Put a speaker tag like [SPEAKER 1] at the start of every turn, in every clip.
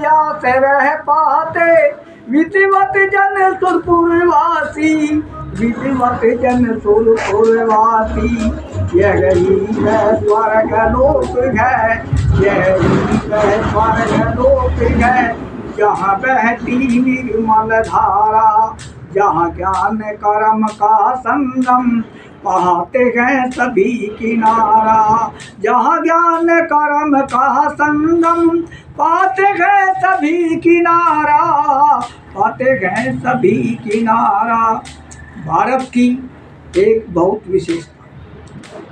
[SPEAKER 1] मैया से रह पाते, विधिवत जन सुरपुरवासी, विधिवत जन सुरपुरवासी। यही है स्वर्ग लोक है, यही है स्वर्ग लोक है, जहाँ बहती निर्मल धारा, जहाँ ज्ञान कर्म का संगम पाते हैं सभी किनारा, जहाँ ज्ञान कर्म का संगम पाते हैं सभी किनारा, पाते हैं सभी किनारा। भारत की एक बहुत विशेषता,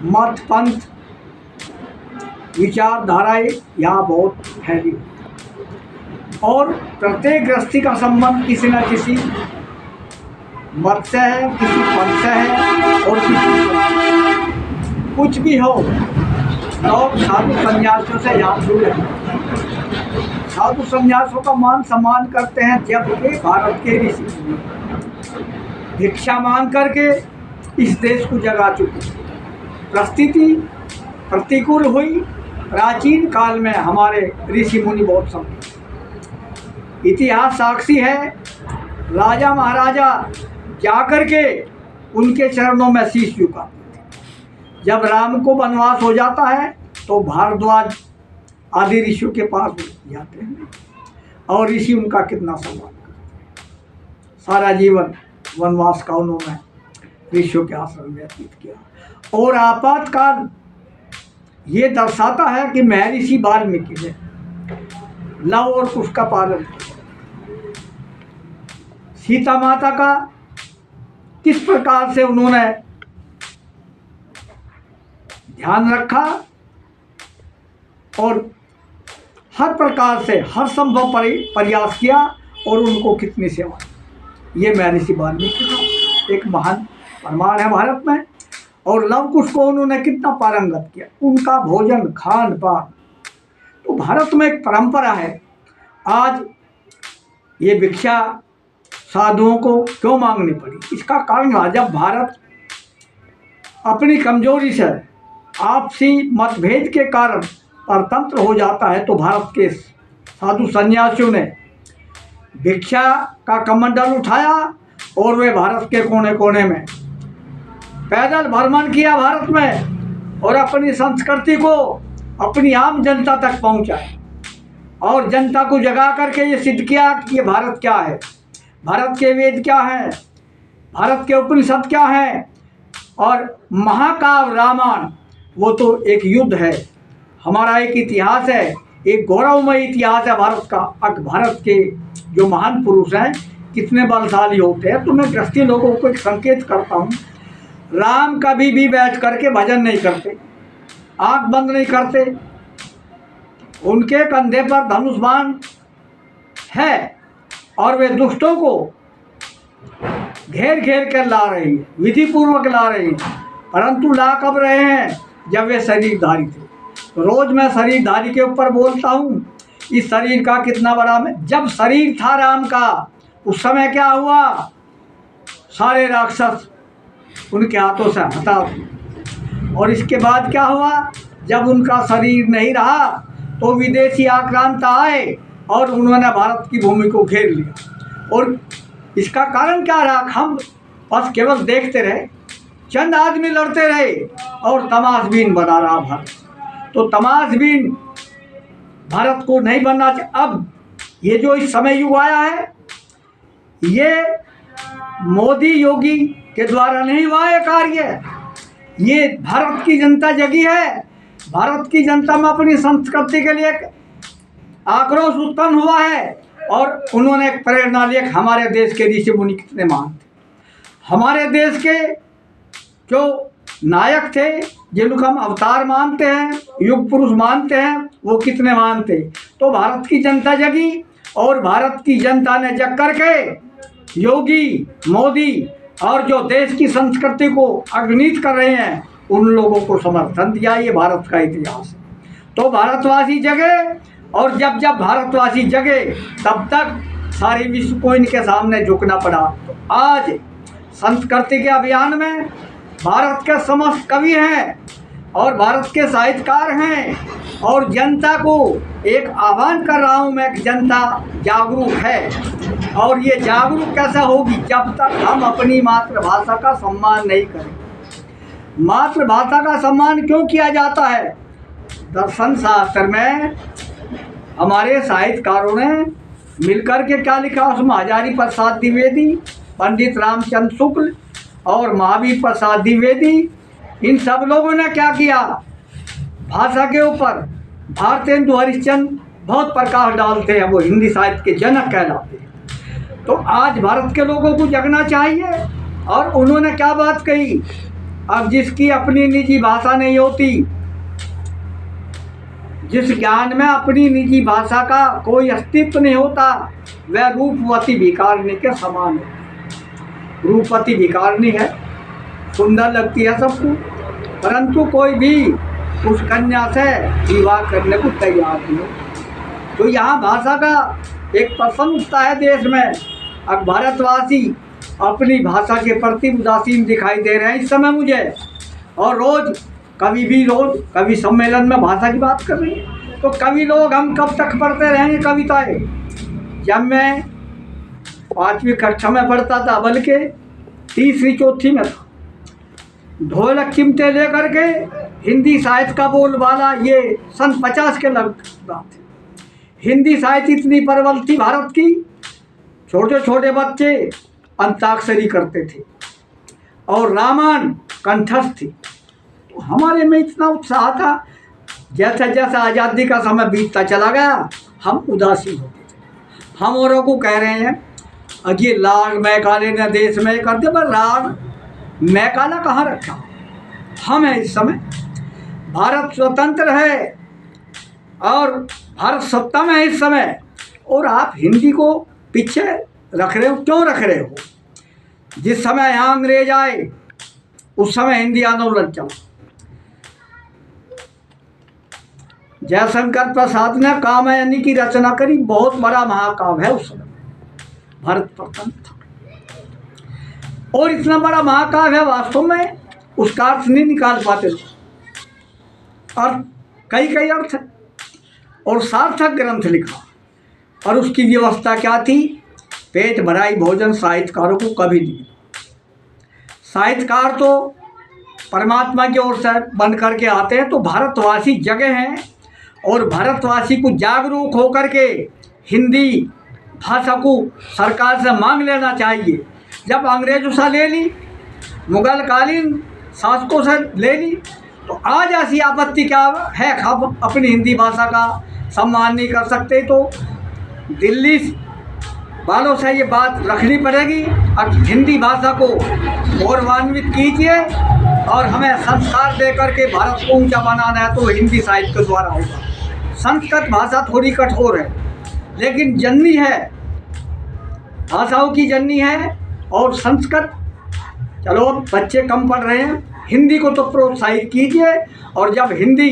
[SPEAKER 1] मत पंथ विचारधाराएं यहाँ बहुत फैली और प्रत्येक गृहस्थी का संबंध किसी न किसी मत से है, किसी पंथ से है और किसी कुछ भी हो, लोग साधु संन्यासियों से यहाँ जुड़े हैं। साधु संन्यासों का मान सम्मान करते हैं, जबकि भारत के ऋषि भिक्षा मांग करके इस देश को जगा चुके। परिस्थिति प्रतिकूल हुई, प्राचीन काल में हमारे ऋषि मुनि बहुत समझे। इतिहास साक्षी है, राजा महाराजा जाकर के उनके चरणों में शीश झुकाते थे। जब राम को वनवास हो जाता है तो भारद्वाज आदि ऋषियों के पास जाते हैं और ऋषि उनका कितना सम्मान करते हैं। सारा जीवन वनवास का उन्होंने ऋषियों के आश्रम में व्यतीत किया। और आपातकाल ये दर्शाता है कि महर्षि वाल्मीकि ने लव और कुश का पालन किया, सीता माता का किस प्रकार से उन्होंने ध्यान रखा और हर प्रकार से हर संभव प्रयास किया और उनको कितनी सेवा, ये महर्षि वाल्मीकि का एक महान प्रमाण है भारत में। और लव कुश को उन्होंने कितना पारंगत किया, उनका भोजन खान पान। तो भारत में एक परंपरा है। आज ये भिक्षा साधुओं को क्यों मांगनी पड़ी, इसका कारण रहा जब भारत अपनी कमजोरी से आपसी मतभेद के कारण परतंत्र हो जाता है, तो भारत के साधु सन्यासियों ने भिक्षा का कमंडल उठाया और वे भारत के कोने कोने में पैदल भ्रमण किया भारत में और अपनी संस्कृति को अपनी आम जनता तक पहुंचाए और जनता को जगा करके ये सिद्ध किया कि ये भारत क्या है, भारत के वेद क्या हैं, भारत के उपनिषद क्या हैं। और महाकाव्य रामायण वो तो एक युद्ध है, हमारा एक इतिहास है, एक गौरवमय इतिहास है भारत का। अब भारत के जो महान पुरुष हैं कितने बलशाली होते हैं। तो मैं गृहस्थी लोगों को एक संकेत करता हूँ, राम कभी भी बैठ करके भजन नहीं करते, आँख बंद नहीं करते, उनके कंधे पर धनुष बाण है और वे दुष्टों को घेर घेर कर ला रही है, विधि पूर्वक ला रही है। परंतु ला कब रहे हैं, जब वे शरीरधारी थे। तो रोज मैं शरीरधारी के ऊपर बोलता हूँ, इस शरीर का कितना बड़ा में, जब शरीर था राम का उस समय क्या हुआ, सारे राक्षस उनके हाथों से हटा। और इसके बाद क्या हुआ, जब उनका शरीर नहीं रहा तो विदेशी आक्रांत आए और उन्होंने भारत की भूमि को घेर लिया। और इसका कारण क्या रहा, हम बस केवल देखते रहे, चंद आदमी लड़ते रहे और तमाशबीन बना रहा भारत। तो तमाशबीन भारत को नहीं बनना चाहिए। अब ये जो इस समय युग आया है, ये मोदी योगी के द्वारा नहीं हुआ है कार्य, ये भारत की जनता जगी है। भारत की जनता में अपनी संस्कृति के लिए आक्रोश उत्पन्न हुआ है और उन्होंने एक प्रेरणा लिया। हमारे देश के ऋषि मुनि कितने महान थे, हमारे देश के जो नायक थे जिनको हम अवतार मानते हैं, युग पुरुष मानते हैं, वो कितने महान थे। तो भारत की जनता जगी और भारत की जनता ने जग करके योगी मोदी और जो देश की संस्कृति को अग्नित कर रहे हैं उन लोगों को समर्थन दिया। ये भारत का इतिहास है। तो भारतवासी जगे और जब जब भारतवासी जगे तब तक सारे विश्व को इनके सामने झुकना पड़ा। तो आज संस्कृति के अभियान में भारत के समस्त कवि हैं, और भारत के साहित्यकार हैं और जनता को एक आह्वान कर रहा हूँ मैं कि जनता जागरूक है। और ये जागरूक कैसा होगी जब तक हम अपनी मातृभाषा का सम्मान नहीं करें। मातृभाषा का सम्मान क्यों किया जाता है? दर्शन शास्त्र में हमारे साहित्यकारों ने मिलकर के क्या लिखा, उसमें हजारी प्रसाद द्विवेदी, पंडित रामचंद्र शुक्ल और महावीर प्रसाद द्विवेदी, इन सब लोगों ने क्या किया, भाषा के ऊपर भारतेंदु हरिश्चंद्र बहुत प्रकाश डालते हैं, वो हिंदी साहित्य के जनक कहलाते हैं। तो आज भारत के लोगों को जगना चाहिए। और उन्होंने क्या बात कही, अब जिसकी अपनी निजी भाषा नहीं होती, जिस ज्ञान में अपनी निजी भाषा का कोई अस्तित्व नहीं होता, वह रूपवती भिखारिणी के समान है। रूपवती भिखारिणी है, सुंदर लगती है सबको, परंतु कोई भी उस कन्या से विवाह करने को तैयार नहीं। तो यहाँ भाषा का एक प्रश्न उठता है देश में। अब भारतवासी अपनी भाषा के प्रति उदासीन दिखाई दे रहे हैं इस समय मुझे, और रोज़ कवि सम्मेलन में भाषा की बात कर रही है। तो कवि लोग हम कब तक पढ़ते रहेंगे कविताएं? जब मैं 5वीं कक्षा में पढ़ता था, बल्कि 3री 4थी में था, ढोलक चिमटे लेकर के हिंदी साहित्य का बोलबाला, ये सन 50 के लगभग बात है। हिंदी साहित्य इतनी प्रबल थी भारत की, छोटे छोटे बच्चे अंताक्षरी करते थे और रामायण कंठस्थ थी। तो हमारे में इतना उत्साह था। जैसे जैसे आज़ादी का समय बीतता चला गया, हम उदासीन होते थे। हम औरों को कह रहे हैं ये लाड मैकाले ने देश में करते, पर लाड मैकाला कहाँ रखा? हम हैं इस समय, भारत स्वतंत्र है और भारत सत्ता में है इस समय, और आप हिंदी को पीछे रख रहे हो। क्यों रख रहे हो? जिस समय यहाँ अंग्रेज आए उस समय हिंदी आंदोलन चला। जयशंकर प्रसाद ने कामयानी की रचना करी, बहुत बड़ा महाकाव्य है उस समय, भारत प्रथम था। और इतना बड़ा महाकाव्य है, वास्तव में उसका अर्थ नहीं निकाल पाते और कई अर्थ है, और सार्थक ग्रंथ लिखा। और उसकी व्यवस्था क्या थी? पेट भराई भोजन साहित्यकारों को कभी नहीं। साहित्यकार तो परमात्मा की ओर से बन करके आते हैं, तो भारतवासी जगह हैं और भारतवासी को जागरूक होकर के हिंदी भाषा को सरकार से मांग लेना चाहिए। जब अंग्रेजों से ले ली, मुगल कालीन शासकों से ले ली, तो आज ऐसी आपत्ति क्या है? हम अपनी हिंदी भाषा का सम्मान नहीं कर सकते, तो दिल्ली वालों से ये बात रखनी पड़ेगी। अब हिंदी भाषा को गौरवान्वित कीजिए और हमें संस्कार दे करके भारत को ऊंचा बनाना है, तो हिंदी साहित्य के द्वारा होगा। संस्कृत भाषा थोड़ी कठोर है, लेकिन जननी है, भाषाओं की जननी है। और संस्कृत, चलो बच्चे कम पढ़ रहे हैं, हिंदी को तो प्रोत्साहित कीजिए। और जब हिंदी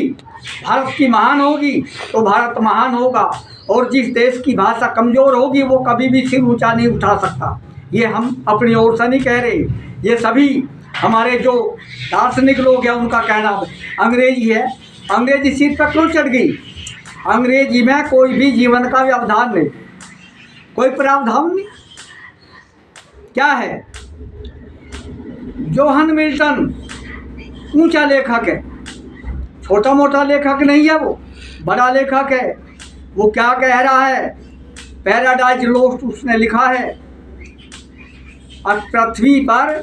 [SPEAKER 1] भारत की महान होगी तो भारत महान होगा, और जिस देश की भाषा कमज़ोर होगी वो कभी भी सिर ऊंचा नहीं उठा सकता। ये हम अपनी ओर से नहीं कह रहे, ये सभी हमारे जो दार्शनिक लोग हैं उनका कहना है। अंग्रेजी है, अंग्रेजी सीट पर क्यों चढ़ गई? अंग्रेजी में कोई भी जीवन का व्यवधान नहीं, कोई प्रावधान नहीं। क्या है? जोहन मिल्टन ऊंचा लेखक है, छोटा मोटा लेखक नहीं है, वो बड़ा लेखक है। वो क्या कह रहा है? पैराडाइज लोस्ट उसने लिखा है, और पृथ्वी पर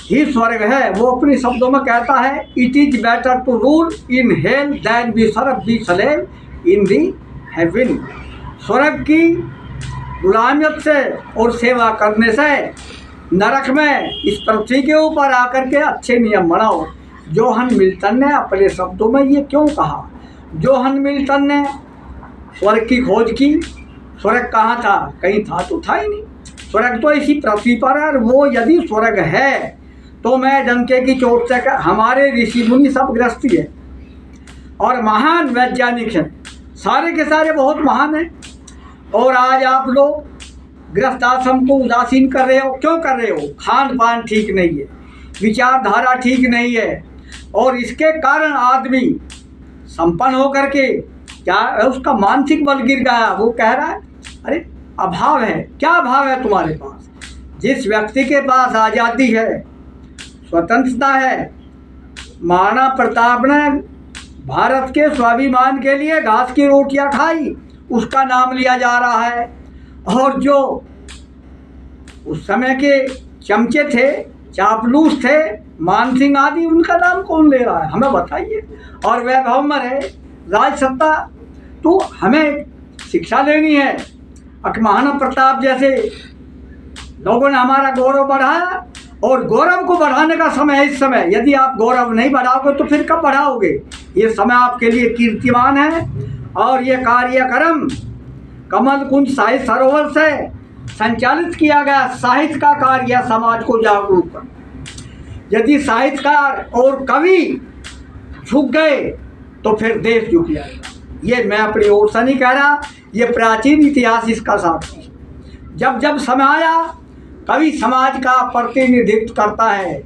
[SPEAKER 1] ही स्वर्ग है। वो अपने शब्दों में कहता है, it is better to rule in hell than be serve be slave in the heaven. स्वर्ग की गुलामियत से और सेवा करने से नरक में इस पृथ्वी के ऊपर आकर के अच्छे नियम बनाओ। जोहन मिल्टन ने अपने शब्दों में ये क्यों कहा? जोहन मिल्टन ने स्वर्ग की खोज की। स्वर्ग कहाँ था? कहीं था तो था ही नहीं। स्वर्ग तो इसी पृथ्वी पर है, और वो यदि स्वर्ग है तो मैं डंके की चोट से हमारे ऋषि मुनि सब गृहस्थी है और महान वैज्ञानिक हैं, सारे के सारे बहुत महान हैं। और आज आप लोग गृहस्थ आश्रम को उदासीन कर रहे हो। क्यों कर रहे हो? खान पान ठीक नहीं है, विचारधारा ठीक नहीं है, और इसके कारण आदमी संपन्न होकर के क्या उसका मानसिक बल गिर गया। वो कह रहा है अरे अभाव है, क्या अभाव है तुम्हारे पास? जिस व्यक्ति के पास आज़ादी है, स्वतंत्रता है, महाराणा प्रताप ने भारत के स्वाभिमान के लिए घास की रोटियां खाई, उसका नाम लिया जा रहा है। और जो उस समय के चमचे थे, चापलूस थे, मान सिंह आदि, उनका नाम कौन ले रहा है? हमें बताइए। और वैभव में रहे राज सत्ता। तो हमें शिक्षा लेनी है। महाराणा प्रताप जैसे लोगों ने हमारा गौरव बढ़ाया, और गौरव को बढ़ाने का समय है इस समय। यदि आप गौरव नहीं बढ़ाओगे तो फिर कब बढ़ाओगे? ये समय आपके लिए कीर्तिमान है। और ये कार्यक्रम कमल कुंज साहित्य सरोवर से संचालित किया गया साहित्य का कार्य, समाज को जागरूक कर। यदि साहित्यकार और कवि झुक गए तो फिर देश झुक जाएगा। ये मैं अपनी ओर से नहीं कह रहा, ये प्राचीन इतिहास इसका साक्षी है। जब जब समय आया, कवि समाज का प्रतिनिधित्व करता है,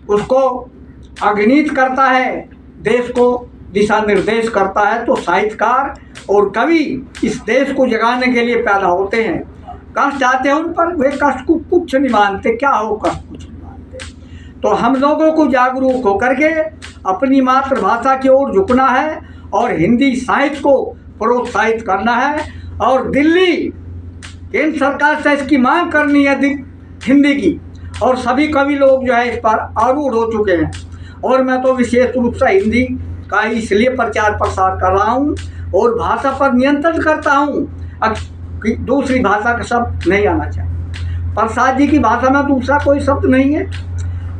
[SPEAKER 1] उसको अग्नित करता है, देश को दिशा निर्देश करता है, तो साहित्यकार और कवि इस देश को जगाने के लिए पैदा होते हैं। कष्ट आते हैं उन पर, वे कष्ट को कुछ नहीं मानते। क्या हो कष्ट? कुछ नहीं मानते। तो हम लोगों को जागरूक होकर के अपनी मातृभाषा की ओर झुकना है और हिंदी साहित्य को प्रोत्साहित करना है। और दिल्ली केंद्र सरकार से इसकी मांग करनी है हिंदी की। और सभी कवि लोग जो है इस पर आरूढ़ हो चुके हैं। और मैं तो विशेष रूप से हिंदी का इसलिए प्रचार प्रसार कर रहा हूँ और भाषा पर नियंत्रण करता हूँ। दूसरी भाषा का शब्द नहीं आना चाहिए। प्रसाद जी की भाषा में दूसरा कोई शब्द नहीं है।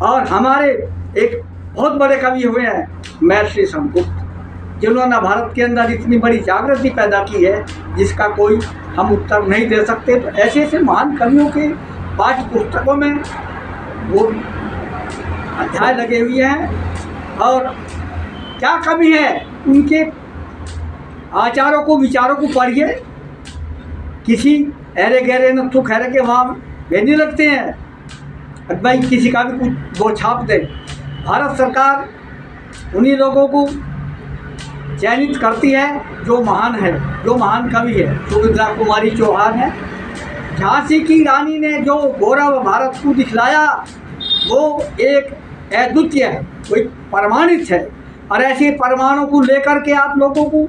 [SPEAKER 1] और हमारे एक बहुत बड़े कवि हुए हैं महर्षि शंकुमुक्त, जिन्होंने भारत के अंदर इतनी बड़ी जागृति पैदा की है जिसका कोई हम उत्तर नहीं दे सकते। तो ऐसे ऐसे महान कवियों के पाठ्य पुस्तकों में वो अध्याय लगे हुए हैं। और क्या कमी है? उनके आचारों को, विचारों को पढ़िए। किसी ऐरे गहरे नथु खैरे के वहाँ भेजने लगते हैं भाई, किसी का भी कुछ वो छाप दे। भारत सरकार उन्हीं लोगों को चयनित करती है जो महान है, जो महान कवि है। सुभद्रा कुमारी चौहान है। झांसी की रानी ने जो गौरव भारत को दिखलाया वो एक अद्वितीय है, कोई प्रमाणित है। और ऐसे परमाणु को लेकर के आप लोगों को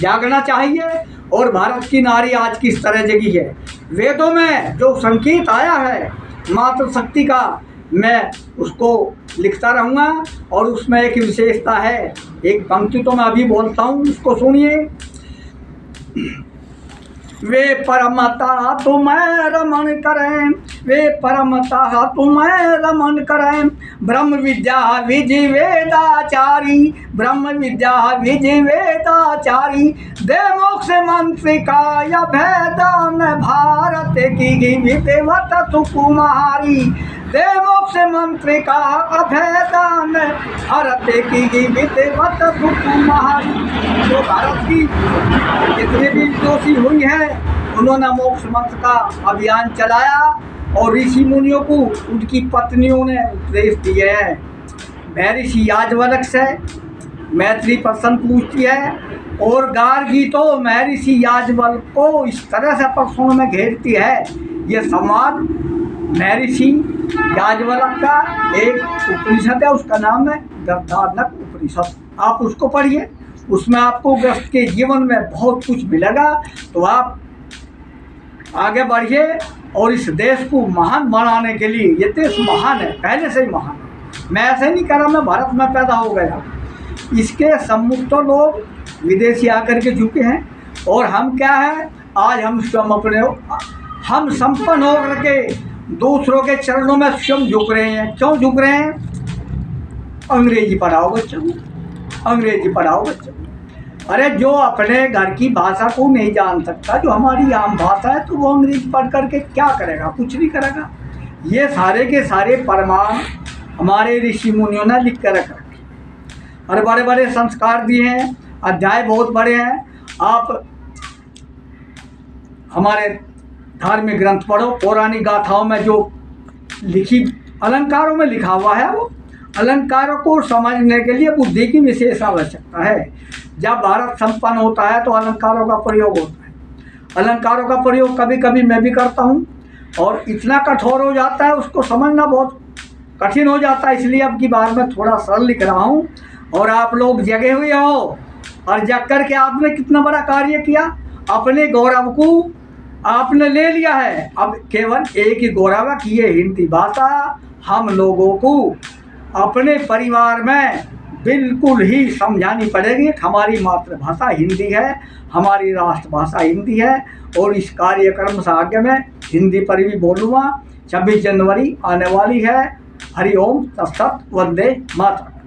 [SPEAKER 1] जागना चाहिए। और भारत की नारी आज किस तरह जगी है। वेदों में जो संकेत आया है मातृशक्ति का, मैं उसको लिखता रहूँगा। और उसमें एक विशेषता है, एक पंक्ति तो मैं अभी बोलता हूँ, उसको सुनिए। वे परमता तुम्हें रमन करें, वे परमता तुम्हें रमन करें। ब्रह्म विद्या विजय वेदाचारी, ब्रह्म विद्या विजय वेदाचारी। दे मोक्ष मंत्री का भेदान, भारत की विधिवत सुकुमारी। दे मोक्ष मंत्री का अभेदान, भारत की विधिवत सुकुमारी। जो भारत की जितने भी दोषी हुई है उन्होंने मोक्ष मंत्र का अभियान चलाया और ऋषि मुनियों को उनकी पत्नियों ने उपदेश दिए हैं। महर्षि याज्ञवल्क्य से मैत्री प्रश्न पूछती है और गार्गी तो महर्षि याज्ञवल्क्य को इस तरह से प्रश्नों में घेरती है। ये संवाद महर्षि याज्ञवल्क्य का एक उपनिषद है, उसका नाम है बृहदारण्यक उपनिषद। आप उसको पढ़िए, उसमें आपको गृहस्थ के जीवन में बहुत कुछ मिलेगा। तो आप आगे बढ़िए और इस देश को महान बनाने के लिए, ये देश महान है, पहले से ही महान है। मैं ऐसे नहीं कह रहा मैं भारत में पैदा हो गया। इसके सम्मुख तो लोग विदेशी आकर के झुके हैं। और हम क्या है, आज हम स्वयं अपने हम संपन्न हो करके दूसरों के चरणों में स्वयं झुक रहे हैं। क्यों झुक रहे हैं? अंग्रेजी पढ़ाओ बच्चों को, अंग्रेजी पढ़ाओ बच्चों। अरे जो अपने घर की भाषा को नहीं जान सकता, जो हमारी आम भाषा है, तो वो अंग्रेजी पढ़ करके क्या करेगा? कुछ नहीं करेगा। ये सारे के सारे प्रमाण हमारे ऋषि मुनियों ने लिख कर रख रखे और बड़े बड़े संस्कार दिए हैं। अध्याय बहुत बड़े हैं। आप हमारे धार्मिक ग्रंथ पढ़ो, पौराणिक गाथाओं में जो लिखी अलंकारों में लिखा हुआ है वो अलंकारों को समझने के लिए बुद्धि की विशेष आवश्यकता है। जब भारत संपन्न होता है तो अलंकारों का प्रयोग होता है। अलंकारों का प्रयोग कभी कभी मैं भी करता हूँ और इतना कठोर हो जाता है, उसको समझना बहुत कठिन हो जाता है। इसलिए अब की बार मैं थोड़ा सरल लिख रहा हूँ और आप लोग जगे हुए हो और जग कर के आपने कितना बड़ा कार्य किया, अपने गौरव को आपने ले लिया है। अब केवल एक ही गौरव है कि ये हिंदी भाषा हम लोगों को अपने परिवार में बिल्कुल ही समझानी पड़ेगी। हमारी मातृभाषा हिंदी है, हमारी राष्ट्रभाषा हिंदी है और इस कार्यक्रम से आगे में हिंदी पर भी बोलूँगा। 26 जनवरी आने वाली है। हरि ओम तत्सत, वंदे मातरम।